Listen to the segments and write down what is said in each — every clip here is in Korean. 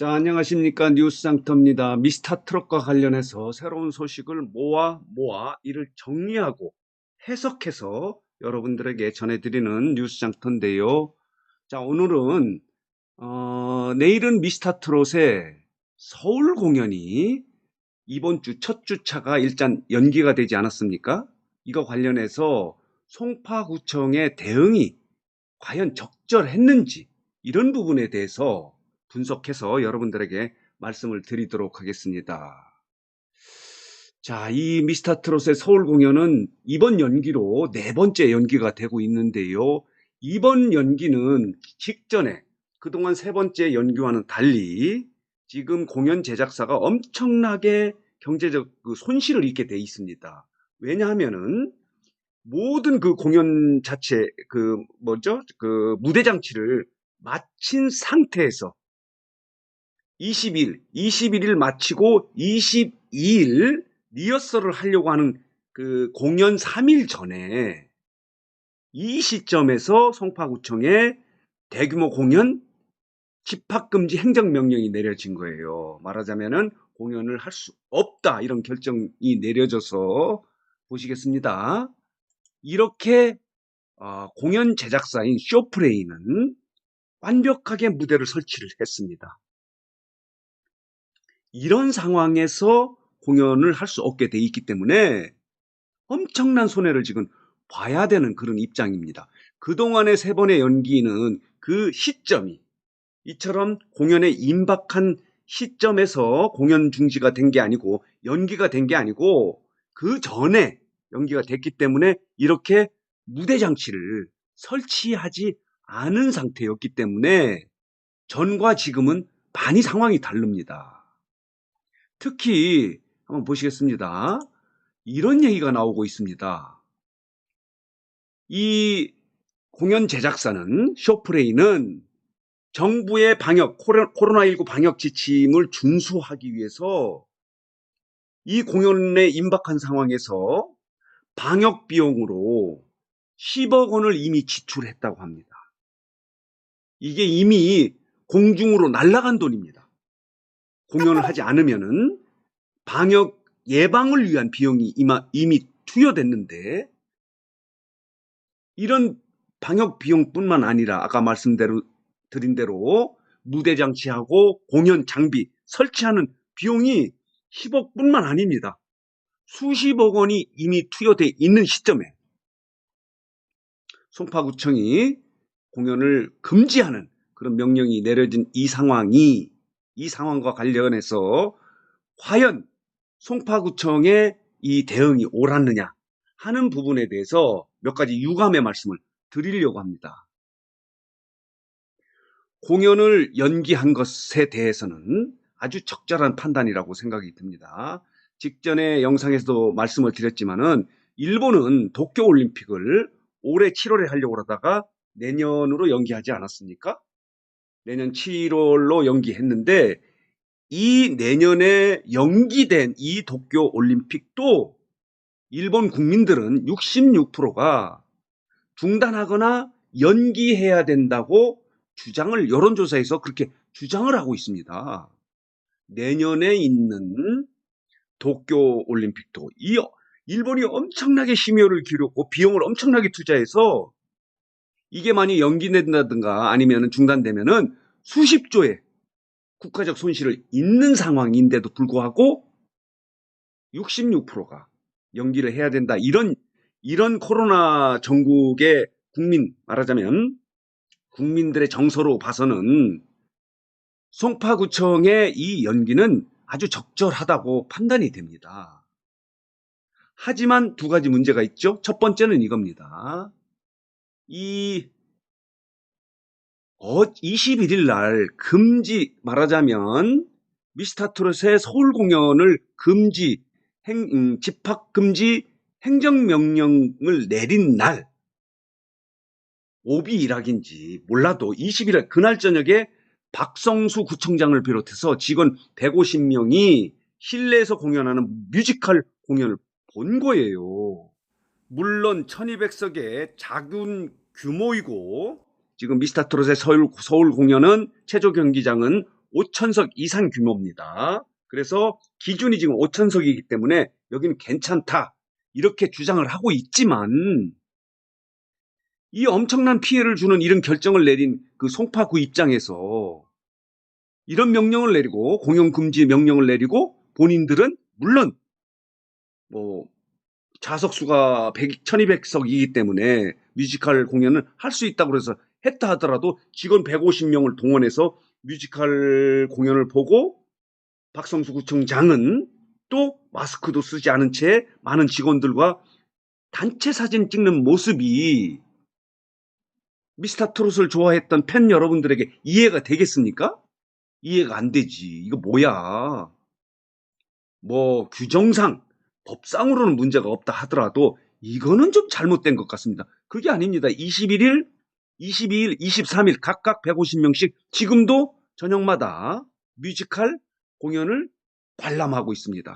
자, 안녕하십니까. 뉴스상터입니다. 미스터 트롯과 관련해서 새로운 소식을 모아 이를 정리하고 해석해서 여러분들에게 전해드리는 뉴스상터인데요. 자, 오늘은 내일은 미스터 트롯의 서울 공연이 이번 주 첫 주차가 일단 연기가 되지 않았습니까? 이거 관련해서 송파구청의 대응이 과연 적절했는지 이런 부분에 대해서 분석해서 여러분들에게 말씀을 드리도록 하겠습니다. 자, 이 미스터 트롯의 서울 공연은 이번 연기로 네 번째 연기가 되고 있는데요. 이번 연기는 직전에 그동안 세 번째 연기와는 달리 지금 공연 제작사가 엄청나게 경제적 손실을 입게 돼 있습니다. 왜냐하면은 모든 그 공연 자체, 무대 장치를 마친 상태에서 21일 마치고 22일 리허설을 하려고 하는 그 공연 3일 전에 이 시점에서 송파구청에 대규모 공연 집합금지 행정명령이 내려진 거예요. 말하자면은 공연을 할 수 없다 이런 결정이 내려져서 보시겠습니다. 이렇게 공연 제작사인 쇼프레이는 완벽하게 무대를 설치를 했습니다. 이런 상황에서 공연을 할 수 없게 돼 있기 때문에 엄청난 손해를 지금 봐야 되는 그런 입장입니다. 그동안의 세 번의 연기는 그 시점이 이처럼 공연에 임박한 시점에서 공연 중지가 된 게 아니고 연기가 된 게 아니고 그 전에 연기가 됐기 때문에 이렇게 무대 장치를 설치하지 않은 상태였기 때문에 전과 지금은 많이 상황이 다릅니다. 특히 한번 보시겠습니다. 이런 얘기가 나오고 있습니다. 이 공연 제작사는 쇼프레이는 정부의 코로나19 방역 지침을 준수하기 위해서 이 공연에 임박한 상황에서 방역 비용으로 10억 원을 이미 지출했다고 합니다. 이게 이미 공중으로 날아간 돈입니다. 공연을 하지 않으면은 방역 예방을 위한 비용이 이미 투여됐는데 이런 방역 비용뿐만 아니라 아까 말씀드린 대로 무대 장치하고 공연 장비 설치하는 비용이 10억뿐만 아닙니다. 수십억 원이 이미 투여돼 있는 시점에 송파구청이 공연을 금지하는 그런 명령이 내려진 이 상황과 관련해서 과연 송파구청의 이 대응이 옳았느냐 하는 부분에 대해서 몇 가지 유감의 말씀을 드리려고 합니다. 공연을 연기한 것에 대해서는 아주 적절한 판단이라고 생각이 듭니다. 직전에 영상에서도 말씀을 드렸지만은 일본은 도쿄올림픽을 올해 7월에 하려고 하다가 내년으로 연기하지 않았습니까? 내년 7월로 연기했는데 이 내년에 연기된 이 도쿄올림픽도 일본 국민들은 66%가 중단하거나 연기해야 된다고 주장을 여론조사에서 그렇게 주장을 하고 있습니다. 내년에 있는 도쿄올림픽도 이 일본이 엄청나게 심혈을 기울였고 비용을 엄청나게 투자해서 이게 만약 연기된다든가 아니면 중단되면은 수십조의 국가적 손실을 잇는 상황인데도 불구하고 66%가 연기를 해야 된다. 이런 코로나 전국의 말하자면 국민들의 정서로 봐서는 송파구청의 이 연기는 아주 적절하다고 판단이 됩니다. 하지만 두 가지 문제가 있죠. 첫 번째는 이겁니다. 21일 날 말하자면 미스터 트롯의 서울 공연을 집합금지 행정명령을 내린 날 오비 일학인지 몰라도 20일 그날 저녁에 박성수 구청장을 비롯해서 직원 150명이 실내에서 공연하는 뮤지컬 공연을 본 거예요. 물론 1200석의 작은 규모이고 지금 미스터 트롯의 서울 공연은 체조 경기장은 5,000석 이상 규모입니다. 그래서 기준이 지금 5,000석이기 때문에 여기는 괜찮다. 이렇게 주장을 하고 있지만 이 엄청난 피해를 주는 이런 결정을 내린 그 송파구 입장에서 이런 명령을 내리고 공연 금지 명령을 내리고 본인들은 물론 뭐 좌석 수가 1200석이기 때문에 뮤지컬 공연을 할 수 있다고 해서 했다 하더라도 직원 150명을 동원해서 뮤지컬 공연을 보고 박성수 구청장은 또 마스크도 쓰지 않은 채 많은 직원들과 단체 사진 찍는 모습이 미스터 트롯을 좋아했던 팬 여러분들에게 이해가 되겠습니까? 이해가 안 되지. 이거 뭐야. 뭐 규정상 법상으로는 문제가 없다 하더라도 이거는 좀 잘못된 것 같습니다. 그게 아닙니다. 21일, 22일, 23일 각각 150명씩 지금도 저녁마다 뮤지컬 공연을 관람하고 있습니다.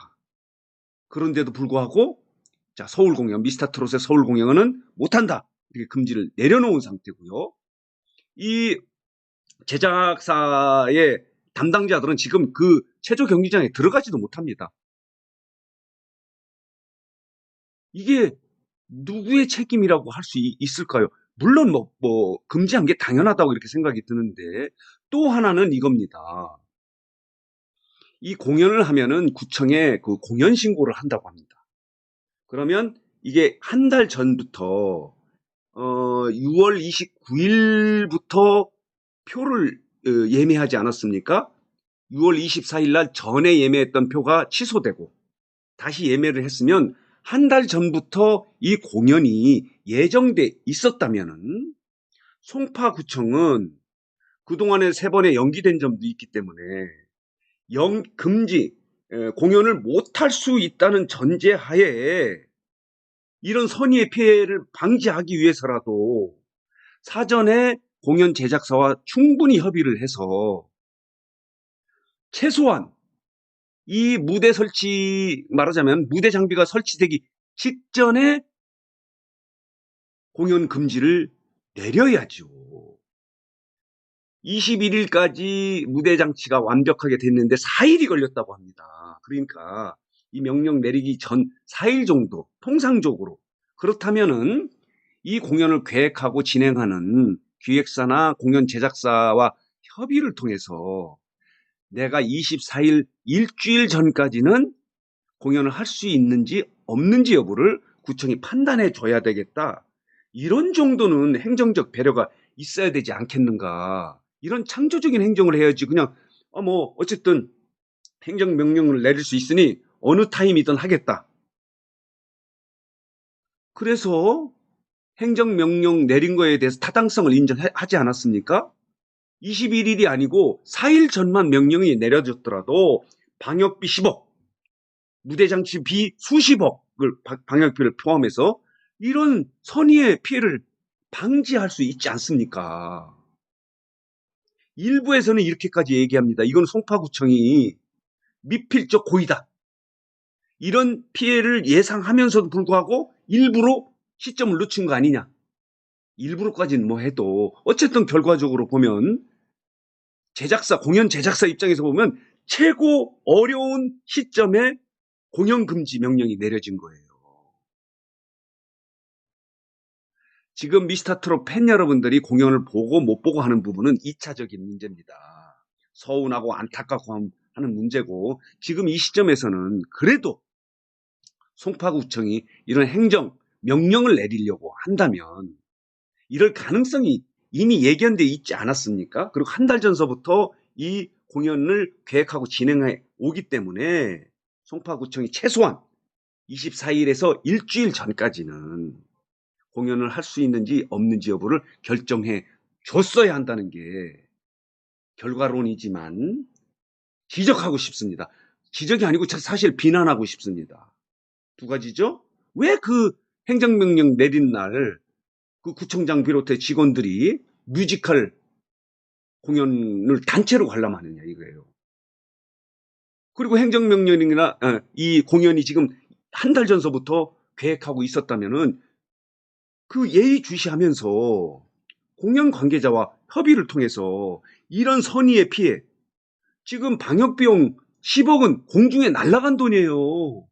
그런데도 불구하고 자, 서울 공연, 미스터 트롯의 서울 공연은 못한다. 이렇게 금지를 내려놓은 상태고요. 이 제작사의 담당자들은 지금 그 체조 경기장에 들어가지도 못합니다. 이게 누구의 책임이라고 할 수 있을까요? 물론 뭐 금지한 게 당연하다고 이렇게 생각이 드는데 또 하나는 이겁니다. 이 공연을 하면은 구청에 그 공연 신고를 한다고 합니다. 그러면 이게 한 달 전부터 6월 29일부터 표를 예매하지 않았습니까? 6월 24일 날 전에 예매했던 표가 취소되고 다시 예매를 했으면 한 달 전부터 이 공연이 예정돼 있었다면은 송파구청은 그동안에 3번에 연기된 점도 있기 때문에 금지 공연을 못할 수 있다는 전제하에 이런 선의의 피해를 방지하기 위해서라도 사전에 공연 제작사와 충분히 협의를 해서 최소한 이 무대 설치 말하자면 무대 장비가 설치되기 직전에 공연 금지를 내려야죠. 21일까지 무대 장치가 완벽하게 됐는데 4일이 걸렸다고 합니다. 그러니까 이 명령 내리기 전 4일 정도 통상적으로 그렇다면은 이 공연을 계획하고 진행하는 기획사나 공연 제작사와 협의를 통해서 내가 24일 일주일 전까지는 공연을 할 수 있는지 없는지 여부를 구청이 판단해 줘야 되겠다. 이런 정도는 행정적 배려가 있어야 되지 않겠는가. 이런 창조적인 행정을 해야지 그냥 뭐 어쨌든 행정명령을 내릴 수 있으니 어느 타임이든 하겠다. 그래서 행정명령 내린 거에 대해서 타당성을 인정하지 않았습니까? 21일이 아니고 4일 전만 명령이 내려졌더라도 방역비 10억, 무대장치비 수십억을 방역비를 포함해서 이런 선의의 피해를 방지할 수 있지 않습니까? 일부에서는 이렇게까지 얘기합니다. 이건 송파구청이 미필적 고의다. 이런 피해를 예상하면서도 불구하고 일부러 시점을 늦춘 거 아니냐. 일부러까지는 뭐 해도 어쨌든 결과적으로 보면 공연 제작사 입장에서 보면 최고 어려운 시점에 공연 금지 명령이 내려진 거예요. 지금 미스터 트롯 팬 여러분들이 공연을 보고 못 보고 하는 부분은 2차적인 문제입니다. 서운하고 안타깝고 하는 문제고 지금 이 시점에서는 그래도 송파구청이 이런 행정 명령을 내리려고 한다면 이럴 가능성이 이미 예견돼 있지 않았습니까? 그리고 한 달 전서부터 이 공연을 계획하고 진행해 오기 때문에 송파구청이 최소한 24일에서 일주일 전까지는 공연을 할 수 있는지 없는지 여부를 결정해 줬어야 한다는 게 결과론이지만 지적하고 싶습니다. 지적이 아니고 사실 비난하고 싶습니다. 두 가지죠. 왜 그 행정명령 내린 날 그 구청장 비롯해 직원들이 뮤지컬 공연을 단체로 관람하느냐 이거예요. 그리고 행정명령이나 이 공연이 지금 한 달 전서부터 계획하고 있었다면은 그 예의주시하면서 공연 관계자와 협의를 통해서 이런 선의의 피해 지금 방역비용 10억은 공중에 날아간 돈이에요.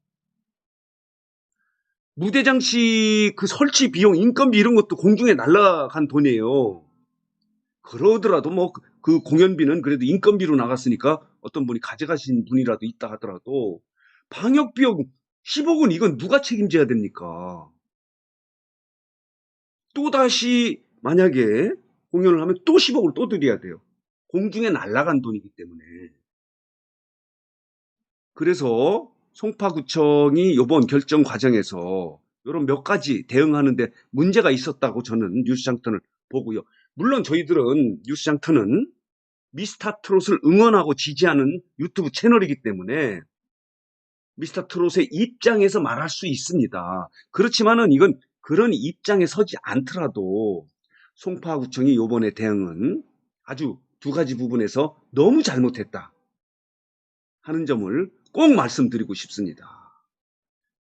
무대장식 그 설치 비용, 인건비 이런 것도 공중에 날아간 돈이에요. 그러더라도 뭐 그 공연비는 그래도 인건비로 나갔으니까 어떤 분이 가져가신 분이라도 있다 하더라도 방역비용 10억은 이건 누가 책임져야 됩니까? 또다시 만약에 공연을 하면 또 10억을 또 드려야 돼요. 공중에 날아간 돈이기 때문에. 그래서 송파구청이 이번 결정 과정에서 이런 몇 가지 대응하는데 문제가 있었다고 저는 뉴스장터를 보고요. 물론 저희들은 뉴스장터는 미스터트롯을 응원하고 지지하는 유튜브 채널이기 때문에 미스터트롯의 입장에서 말할 수 있습니다. 그렇지만은 이건 그런 입장에 서지 않더라도 송파구청이 이번에 대응은 아주 두 가지 부분에서 너무 잘못했다 하는 점을 꼭 말씀드리고 싶습니다.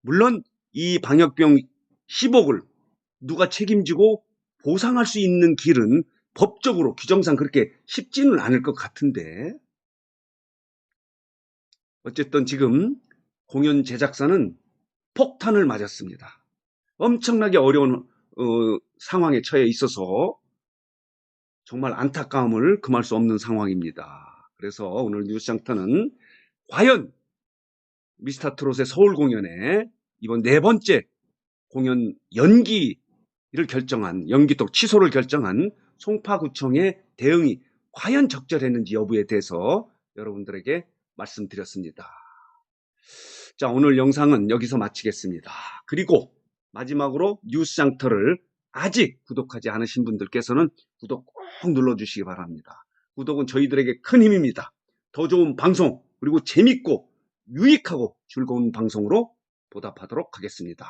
물론 이 방역비용 10억을 누가 책임지고 보상할 수 있는 길은 법적으로 규정상 그렇게 쉽지는 않을 것 같은데 어쨌든 지금 공연 제작사는 폭탄을 맞았습니다. 엄청나게 어려운 상황에 처해 있어서 정말 안타까움을 금할 수 없는 상황입니다. 그래서 오늘 뉴스장터는 과연 미스터트롯의 서울 공연에 이번 네 번째 공연 연기를 연기 또 취소를 결정한 송파구청의 대응이 과연 적절했는지 여부에 대해서 여러분들에게 말씀드렸습니다. 자, 오늘 영상은 여기서 마치겠습니다. 그리고 마지막으로 뉴스장터를 아직 구독하지 않으신 분들께서는 구독 꼭 눌러주시기 바랍니다. 구독은 저희들에게 큰 힘입니다. 더 좋은 방송, 그리고 재밌고 유익하고 즐거운 방송으로 보답하도록 하겠습니다.